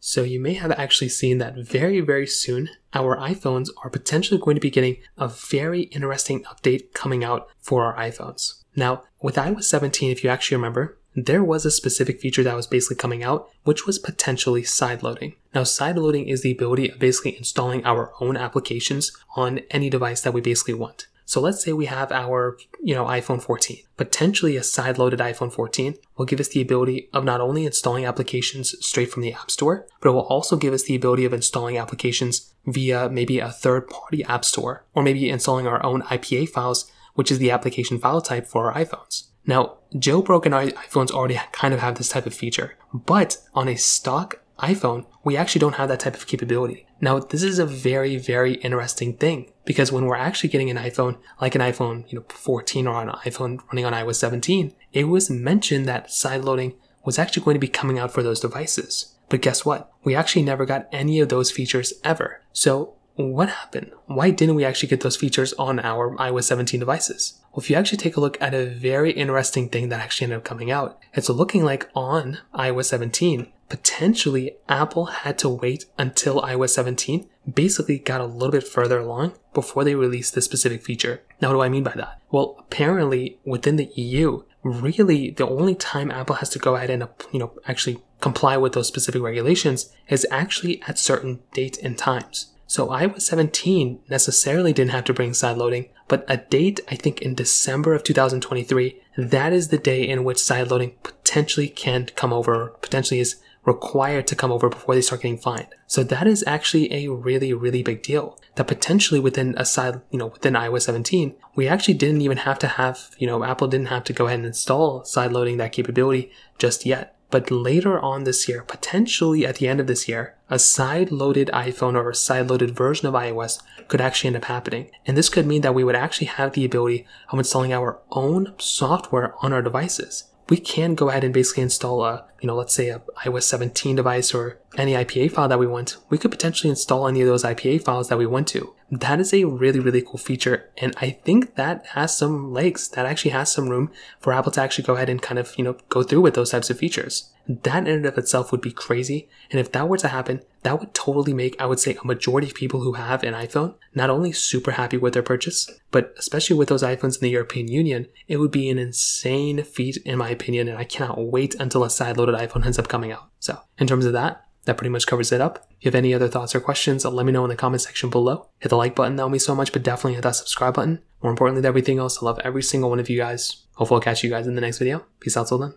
So you may have actually seen that very soon, our iPhones are potentially going to be getting a very interesting update coming out for our iPhones. Now, with iOS 17, if you actually remember, there was a specific feature that was basically coming out, which was potentially sideloading. Now, sideloading is the ability of basically installing our own applications on any device that we basically want. So let's say we have our, iPhone 14. Potentially a side-loaded iPhone 14 will give us the ability of not only installing applications straight from the App Store, but it will also give us the ability of installing applications via maybe a third-party app store, or maybe installing our own IPA files, which is the application file type for our iPhones. Now, jailbroken iPhones already kind of have this type of feature, but on a stock iPhone, we actually don't have that type of capability. Now, this is a very interesting thing, because when we're actually getting an iPhone, like an iPhone 14 or an iPhone running on iOS 17, it was mentioned that sideloading was actually going to be coming out for those devices. But guess what? We actually never got any of those features ever. So what happened? Why didn't we actually get those features on our iOS 17 devices? Well, if you actually take a look at a very interesting thing that actually ended up coming out, it's looking like on iOS 17, potentially Apple had to wait until iOS 17 basically got a little bit further along before they released this specific feature. Now, what do I mean by that? Well, apparently within the EU, really the only time Apple has to go ahead and actually comply with those specific regulations is actually at certain dates and times. So iOS 17 necessarily didn't have to bring sideloading, but a date, I think in December of 2023, that is the day in which sideloading potentially can come over, potentially is required to come over before they start getting fined. So that is actually a really big deal. That potentially within within iOS 17, we actually didn't even have to have, Apple didn't have to go ahead and install sideloading, that capability just yet. But later on this year, potentially at the end of this year, a side-loaded iPhone or a side-loaded version of iOS could actually end up happening. And this could mean that we would actually have the ability of installing our own software on our devices. We can go ahead and basically install let's say a iOS 17 device or any IPA file that we want. We could potentially install any of those IPA files that we want to. That is a really cool feature. And I think that has some legs. That actually has some room for Apple to actually go ahead and kind of, go through with those types of features. That in and of itself would be crazy. And if that were to happen, that would totally make, I would say, a majority of people who have an iPhone not only super happy with their purchase, but especially with those iPhones in the European Union, it would be an insane feat in my opinion. And I cannot wait until a side-loaded iPhone ends up coming out. So in terms of that pretty much covers it up. If you have any other thoughts or questions, let me know in the comment section below. Hit the like button, that would mean so much, but definitely hit that subscribe button. More importantly than everything else, I love every single one of you guys. Hopefully I'll catch you guys in the next video. Peace out till then.